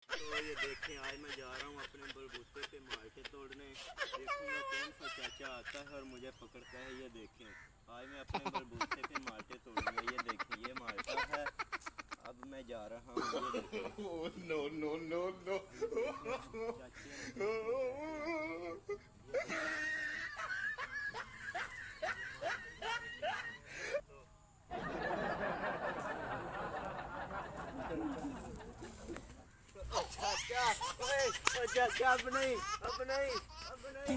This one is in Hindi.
तो ये देखें, आज मैं जा रहा हूँ अपने बलबूते पे माल्टे तोड़ने। देखूंगा कौन सा चाचा आता है और मुझे पकड़ता है। ये देखें, आज मैं अपने बलबूते पे माल्टे तोड़ूंगा। ये देखें, ये माल्टा है। अब मैं जा रहा हूँ। ये देखें, नो नो नो नो। चाचे ने देखो कैसे आता है। ये देखें, माल्टे तोड़ लिए मैंने आज तो। चाचा, ओए, चाचा अब नहीं, अब नहीं, अब नहीं।